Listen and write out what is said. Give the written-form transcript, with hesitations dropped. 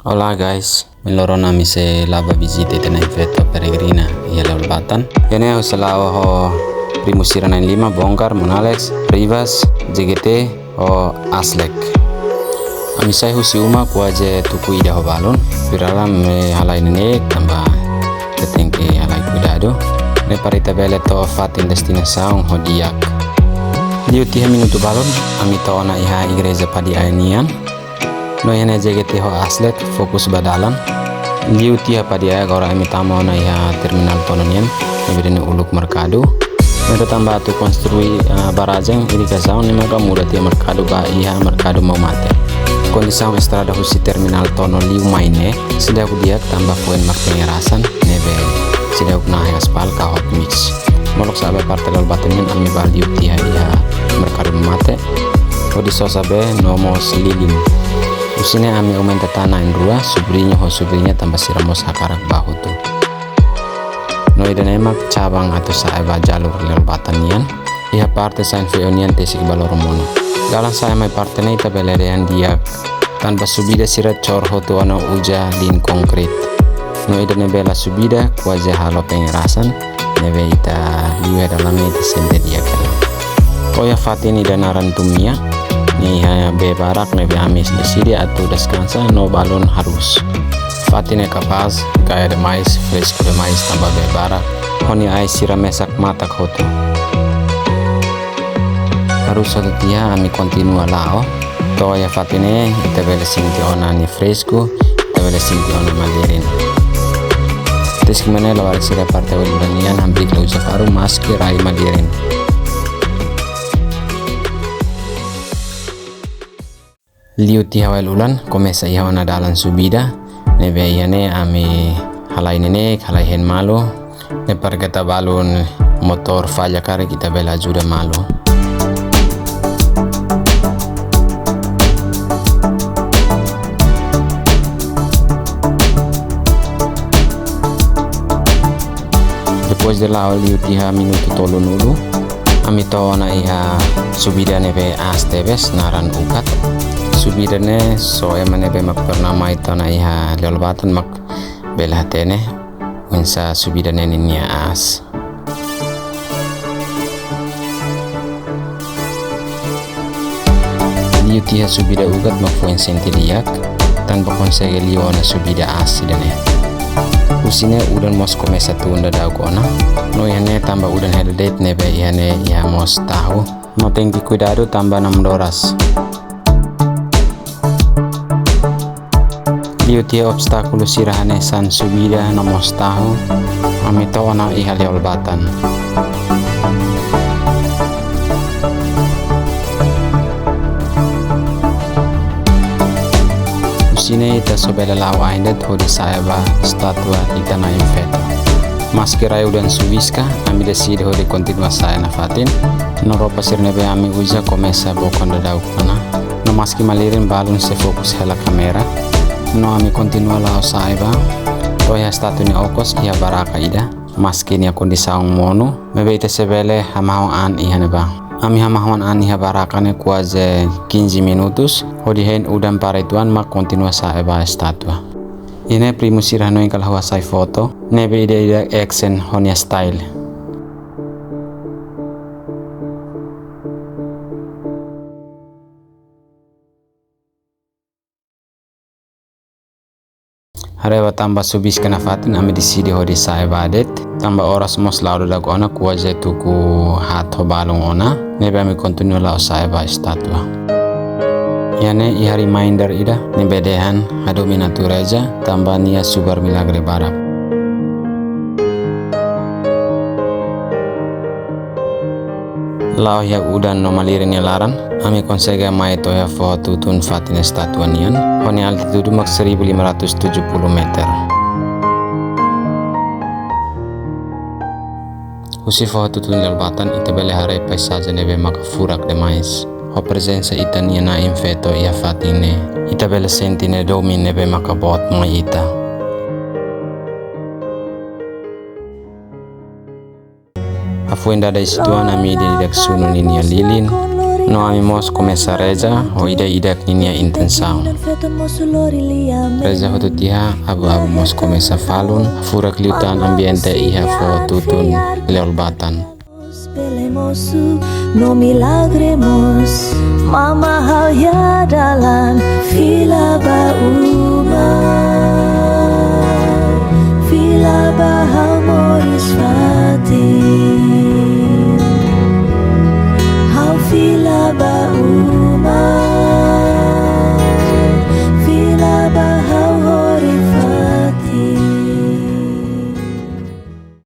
Hola guys, meloro nami se lava visite tena infetto peregrina ia Leolbatan. Ene ho selao ho primusira 95 bongkar Monalex, Rivas, JGT ho Aslek. Amisai husi uma kuaje tuku ida ho balon. Pirala me halai nene tamba tetengke halai cuidado. Ne parita bele to fatin destinação ho diak. Di utiha minuto balon amita ona iha igreja padi aenian. No yana JGT ho Aslek fokus badalan. Di utiha padi aya gora amitama ona iha terminal tononian. Nebirene uluk mercado. Mereka tambah tu konstrui barajeng irrigação ni maka muda tia mercado ba iha mercado mau mate. Condição estrada husi terminal tono liu maine sida diak tambah poin marpengerasan nebe sida nahe aspal ka hot mix. Molok sabe parte Leolbatan ami bali utiha iha mercado mate. Odi sosabe nomos lilin. Usine ami aumenta tanah in rua subrinya tambah siramos hakarak bahu tu. No ida emak cabang atau saeba jalur Leolbatan nian iha parte sain feonian tesik baloromono. Dalam saya mai parte nei tabelerean diak tanpa subida sirat cor hotu ana uja lin konkret. No ida nebela subida kuaja halo pengerasan nebe ita liwe dalam ita sente diak. Toya fatini danaran tumia ni hanya bebarak nebe amis desidi atau descansa no balon harus. Fatine capaz kaya demais fresco demais tambah bebarak honi ai sira mesak matak hotu. Harus satu tia ami continua lao toya fatine ita bele sinti ona ni fresco ita bele sinti ona malirin. Tesik mana lawar sira parte weluranian hambrik lau jafaru maski rai malirin. Liu ti hawal ulan komesa iha ona dalan subida nebe iane ami halai nenek halai hen malo ne pargata balon motor falla kare kita bela ajuda malo. Depois de la liu tiha minuto tolo nulu ami tawana iha subida nebe astebes naran ukat. Subida ne so emanebe mak pernama itona iha Leolbatan mak belhatene unsa subida ne ninia as. Liu tiha subida ugat mak fuen sentiliak tanpa konsege liona subida as sidane. Usine udan mos komesa tunda daugona no ihane tambah udan hededet nebe ihane iha mos tahu no tengki cuidado tambah 6 horas. Liu tia obstakulu sirahane san subida nomos tahu amito wana iha Leolbatan. Usine ita sobela lawa indet hodi saeba statua ita na infeto. Maski rayu dan suwiska ami deside hodi kontinua saya na fatin. Noro pasir nebe ami uja komesa bokon dadau kana. No maski malirin balun se fokus hela kamera. No ami continua lao saiba toya statu ni okos ia baraka ida maski ni kondisaung mono mebe ite sebele hamahon an iha neba ami hamahon an iha baraka ne kuaze 15 minutos hodi hen udan paretuan mak continua saiba statua ine primusira no ingkal hawa sai foto nebe ide action honia style. Harewa tambah subis kena fatin ami disidi hodi sae badet tambah oras mos laudo dago ona kuaje tuku hato balong ona nebe ami continue lao sae ba statua. Yane iha reminder ida nebe dehan hadomi natureja tambah nia subar milagre barak. Lao ya udan no malirin laran ami konsega mai toya foto tun fatin statua nian honi altitude mak 1570 meter. Usi foto tun Leolbatan ita bele harai paisaje nebe mak furak demais ho presenza ita nia na infeto ia fatine ita bele sentine domin nebe mak bot mai ita. Afuenda da situana mi di dak sunu ninia lilin no amimos começa reza o ida ninia intenção. Reza hotutiha abu mos começa falun fura kliutan ambiente iha fo tutun leolbatan. No milagremos mama hau ya dalam fila ba uma.